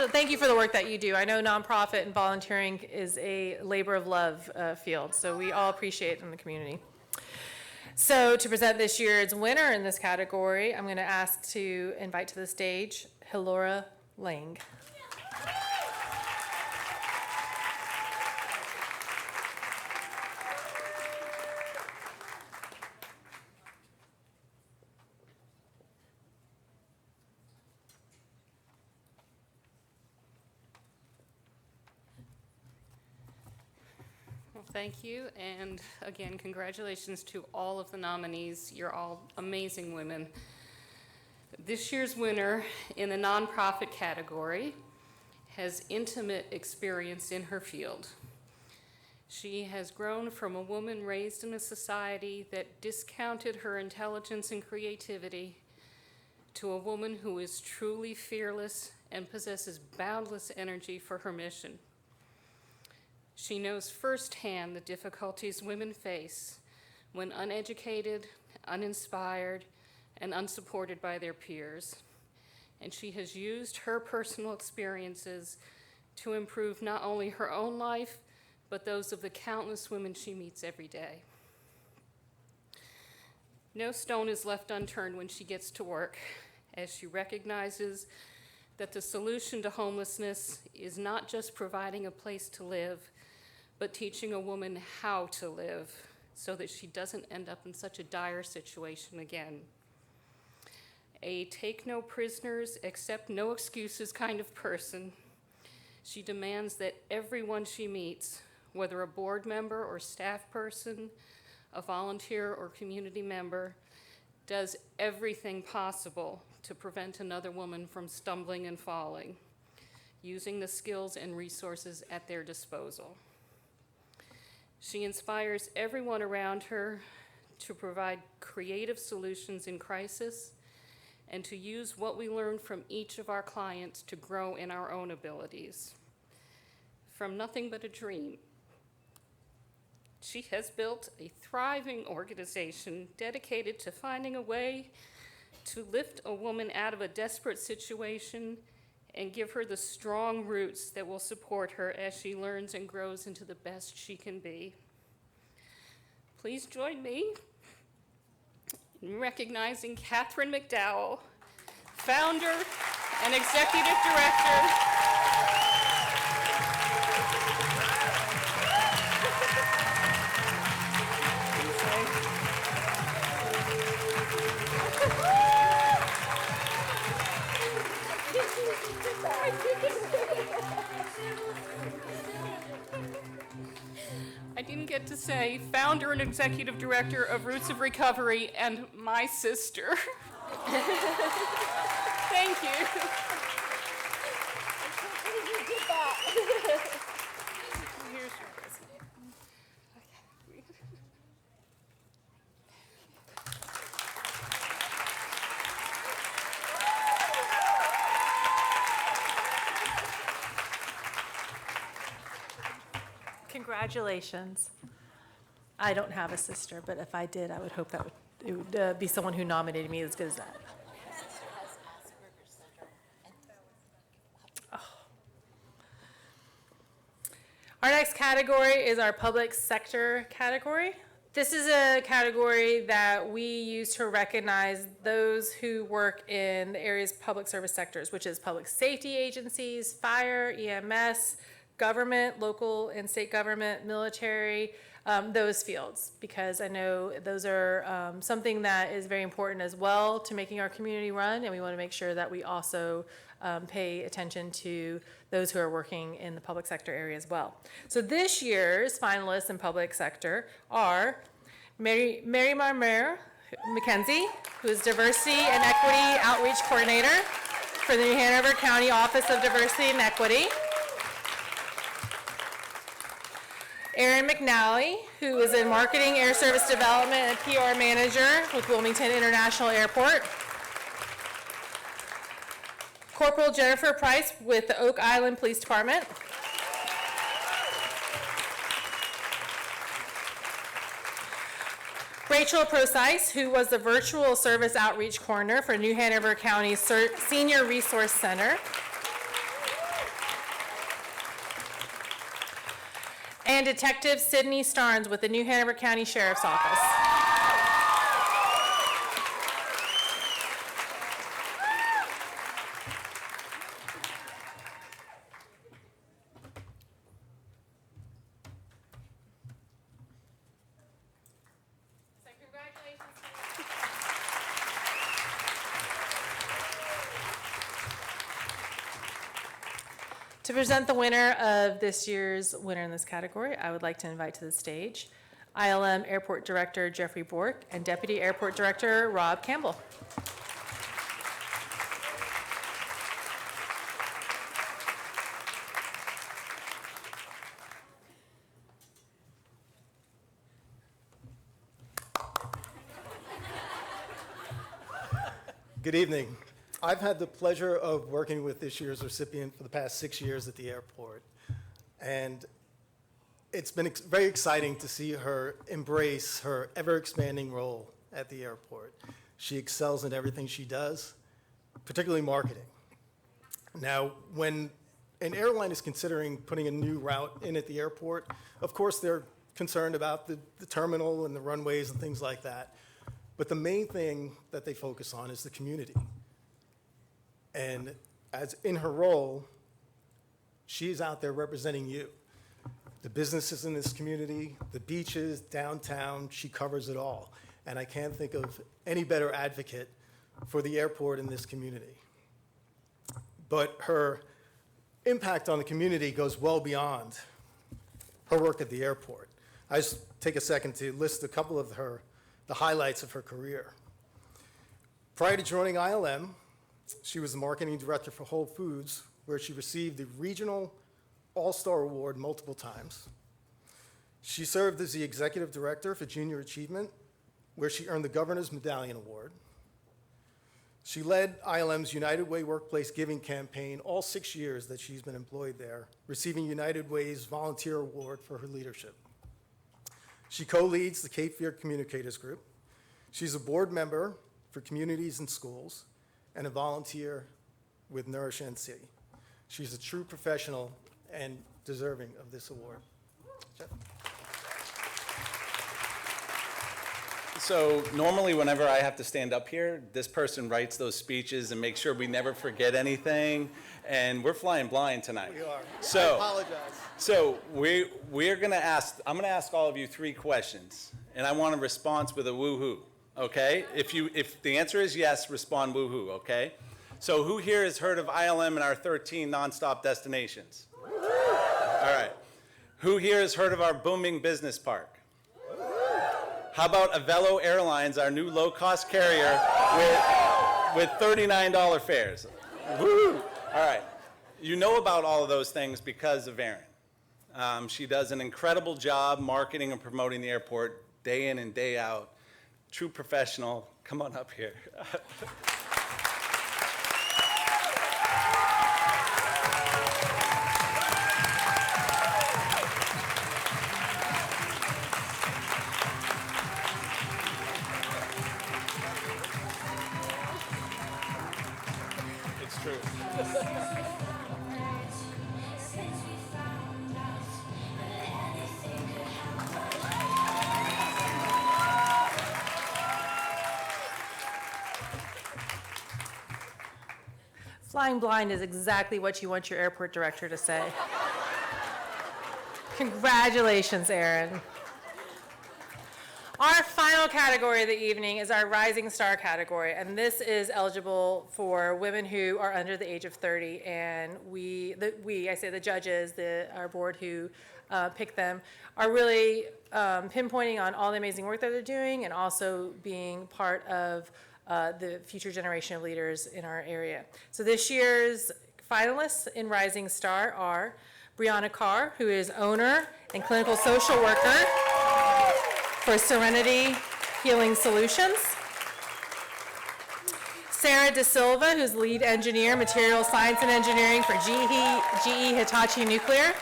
Thank you for the work that you do. I know nonprofit and volunteering is a labor of love field, so we all appreciate it in the community. So to present this year's winner in this category, I'm going to ask to invite to the stage Hilora Lang. Thank you, and again, congratulations to all of the nominees. You're all amazing women. This year's winner in the nonprofit category has intimate experience in her field. She has grown from a woman raised in a society that discounted her intelligence and creativity to a woman who is truly fearless and possesses boundless energy for her mission. She knows firsthand the difficulties women face when uneducated, uninspired, and unsupported by their peers. And she has used her personal experiences to improve not only her own life, but those of the countless women she meets every day. No stone is left unturned when she gets to work, as she recognizes that the solution to homelessness is not just providing a place to live, but teaching a woman how to live so that she doesn't end up in such a dire situation again. A take no prisoners, accept no excuses kind of person, she demands that everyone she meets, whether a board member or staff person, a volunteer or community member, does everything possible to prevent another woman from stumbling and falling, using the skills and resources at their disposal. She inspires everyone around her to provide creative solutions in crisis and to use what we learn from each of our clients to grow in our own abilities. From nothing but a dream, she has built a thriving organization dedicated to finding a way to lift a woman out of a desperate situation and give her the strong roots that will support her as she learns and grows into the best she can be. Please join me in recognizing Catherine McDowell, founder and executive director I didn't get to say founder and executive director of Roots of Recovery and my sister. Thank you. Here's your resume. Congratulations. I don't have a sister, but if I did, I would hope that it would be someone who nominated me as good as that. Oh. Our next category is our public sector category. This is a category that we use to recognize those who work in the area's public service sectors, which is public safety agencies, fire, EMS, government, local and state government, military, those fields, because I know those are something that is very important as well to making our community run, and we want to make sure that we also pay attention to those who are working in the public sector area as well. So this year's finalists in public sector are Mary Marmer McKenzie, who is Diversity and Equity Outreach Coordinator for the New Hanover County Office of Diversity and Equity. Erin McNally, who is in Marketing, Air Service Development, and PR Manager with Wilmington International Airport. Corporal Jennifer Price with the Oak Island Police Department. Rachel Procyse, who was the Virtual Service Outreach Coordinator for New Hanover County Senior Resource Center. And Detective Sydney Starnes with the New Hanover County Sheriff's Office. So congratulations. To present the winner of this year's winner in this category, I would like to invite to the stage ILM Airport Director Jeffrey Bork and Deputy Airport Director Rob Campbell. Good evening. I've had the pleasure of working with this year's recipient for the past 6 years at the airport, and it's been very exciting to see her embrace her ever-expanding role at the airport. She excels in everything she does, particularly marketing. Now, when an airline is considering putting a new route in at the airport, of course they're concerned about the terminal and the runways and things like that. But the main thing that they focus on is the community. And as in her role, she's out there representing you. The businesses in this community, the beaches, downtown, she covers it all. And I can't think of any better advocate for the airport in this community. But her impact on the community goes well beyond her work at the airport. I just take a second to list a couple of the highlights of her career. Prior to joining ILM, she was the marketing director for Whole Foods, where she received the Regional All-Star Award multiple times. She served as the executive director for Junior Achievement, where she earned the Governor's Medallion Award. She led ILM's United Way Workplace Giving campaign all 6 years that she's been employed there, receiving United Way's Volunteer Award for her leadership. She co-leads the Cape Fear Communicators Group. She's a board member for Communities and Schools and a volunteer with Nourish NC. She's a true professional and deserving of this award. Jeff? So normally whenever I have to stand up here, this person writes those speeches and makes sure we never forget anything, and we're flying blind tonight. We are. So, I apologize. So we're gonna ask, I'm gonna ask all of you 3 questions, and I want a response with a woo-hoo, okay? If the answer is yes, respond woo-hoo, okay? So who here has heard of ILM and our 13 nonstop destinations? All right. Who here has heard of our booming business park? How about Avelo Airlines, our new low-cost carrier with $39 fares? Woo! All right. You know about all of those things because of Erin. She does an incredible job marketing and promoting the airport day in and day out. True professional. Come on up here. It's true. Flying blind is exactly what you want your airport director to say. Congratulations, Erin. Our final category of the evening is our Rising Star category, and this is eligible for women who are under the age of 30. And I say the judges, our board who picked them, are really pinpointing on all the amazing work that they're doing and also being part of the future generation of leaders in our area. So this year's finalists in Rising Star are Brianna Carr, who is owner and clinical social worker for Serenity Healing Solutions. Sarah De Silva, who's lead engineer, material science and engineering for GE Hitachi Nuclear.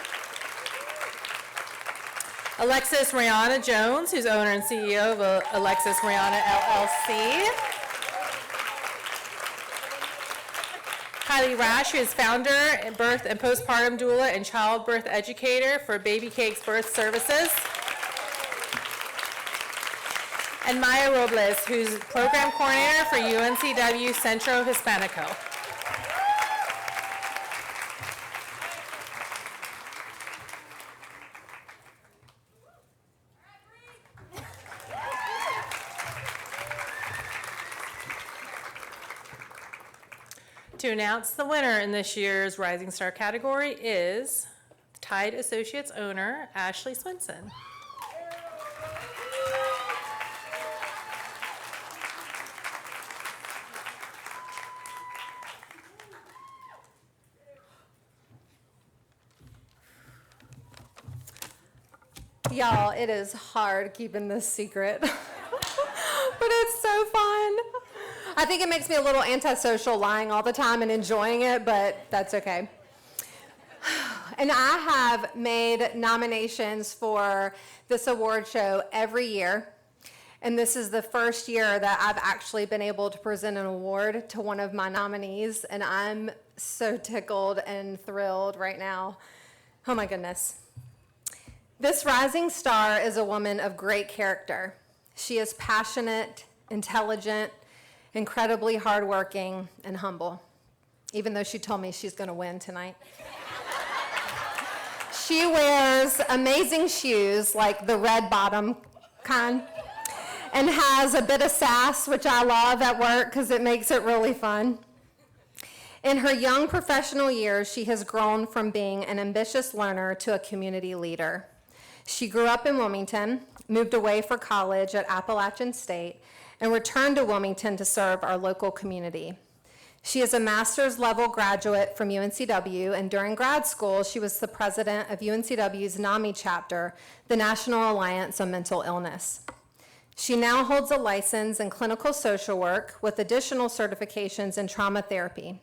Alexis Rihanna Jones, who's owner and CEO of Alexis Rihanna LLC. Kylie Rash, who is founder, birth and postpartum doula, and childbirth educator for Baby Cakes Birth Services. And Maya Robles, who's program coordinator for UNCW Centro Hispanico. To announce the winner in this year's Rising Star category is Tide Associates owner, Ashley Swinson. Y'all, it is hard keeping this secret, but it's so fun. I think it makes me a little antisocial lying all the time and enjoying it, but that's okay. And I have made nominations for this award show every year, and this is the first year that I've actually been able to present an award to one of my nominees, and I'm so tickled and thrilled right now. Oh my goodness. This rising star is a woman of great character. She is passionate, intelligent, incredibly hardworking, and humble, even though she told me she's going to win tonight. She wears amazing shoes, like the red bottom kind, and has a bit of sass, which I love at work because it makes it really fun. In her young professional years, she has grown from being an ambitious learner to a community leader. She grew up in Wilmington, moved away for college at Appalachian State, and returned to Wilmington to serve our local community. She is a master's level graduate from UNCW, and during grad school, she was the president of UNCW's NAMI chapter, the National Alliance on Mental Illness. She now holds a license in clinical social work with additional certifications in trauma therapy.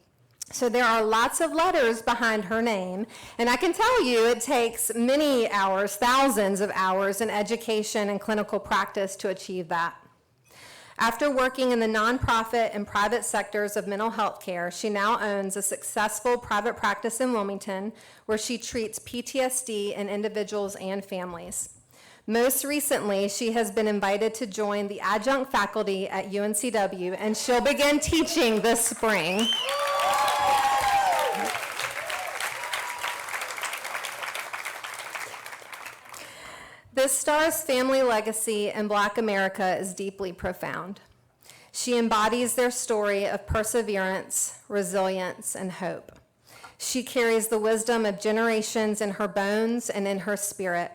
So there are lots of letters behind her name, and I can tell you it takes many hours, thousands of hours in education and clinical practice to achieve that. After working in the nonprofit and private sectors of mental health care, she now owns a successful private practice in Wilmington where she treats PTSD in individuals and families. Most recently, she has been invited to join the adjunct faculty at UNCW, and she'll begin teaching this spring. This star's family legacy in Black America is deeply profound. She embodies their story of perseverance, resilience, and hope. She carries the wisdom of generations in her bones and in her spirit.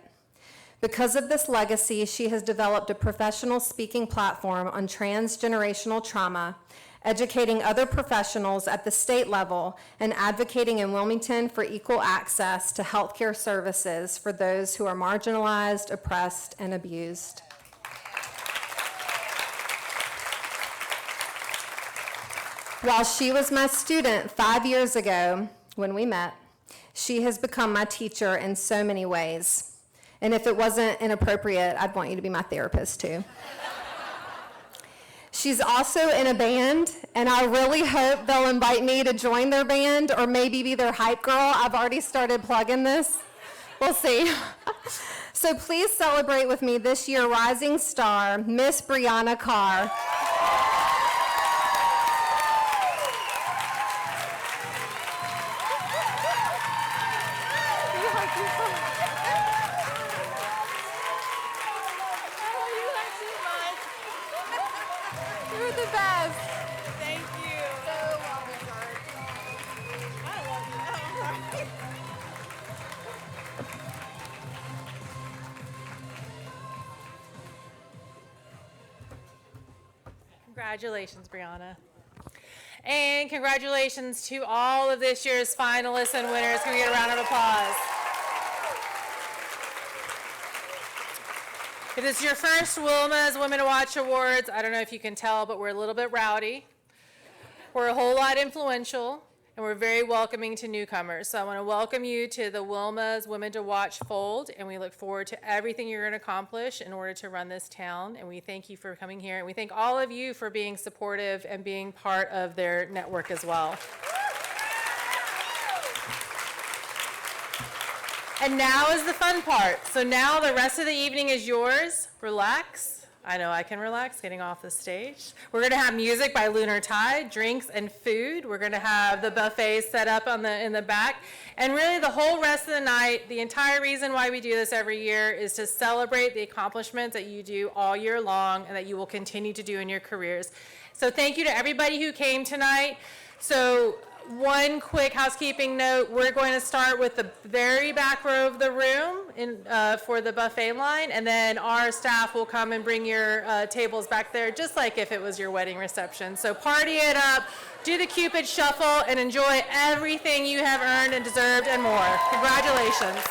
Because of this legacy, she has developed a professional speaking platform on transgenerational trauma, educating other professionals at the state level, and advocating in Wilmington for equal access to healthcare services for those who are marginalized, oppressed, and abused. While she was my student 5 years ago when we met, she has become my teacher in so many ways. And if it wasn't inappropriate, I'd want you to be my therapist too. She's also in a band, and I really hope they'll invite me to join their band or maybe be their hype girl. I've already started plugging this. We'll see. So please celebrate with me this year rising star, Miss Brianna Carr. You're the best. Thank you. So well deserved. I love you. Congratulations, Brianna. And congratulations to all of this year's finalists and winners. Can we get a round of applause? If this is your first Wilma's Women to Watch Awards, I don't know if you can tell, but we're a little bit rowdy. We're a whole lot influential, and we're very welcoming to newcomers. So I want to welcome you to the Wilma's Women to Watch fold, and we look forward to everything you're going to accomplish in order to run this town. And we thank you for coming here, and we thank all of you for being supportive and being part of their network as well. And now is the fun part. So now the rest of the evening is yours. Relax. I know I can relax getting off the stage. We're going to have music by Lunar Tide, drinks and food. We're going to have the buffet set up in the back. And really the whole rest of the night, the entire reason why we do this every year is to celebrate the accomplishments that you do all year long and that you will continue to do in your careers. So thank you to everybody who came tonight. So one quick housekeeping note, we're going to start with the very back row of the room for the buffet line, and then our staff will come and bring your tables back there, just like if it was your wedding reception. So party it up, do the Cupid shuffle, and enjoy everything you have earned and deserved and more. Congratulations.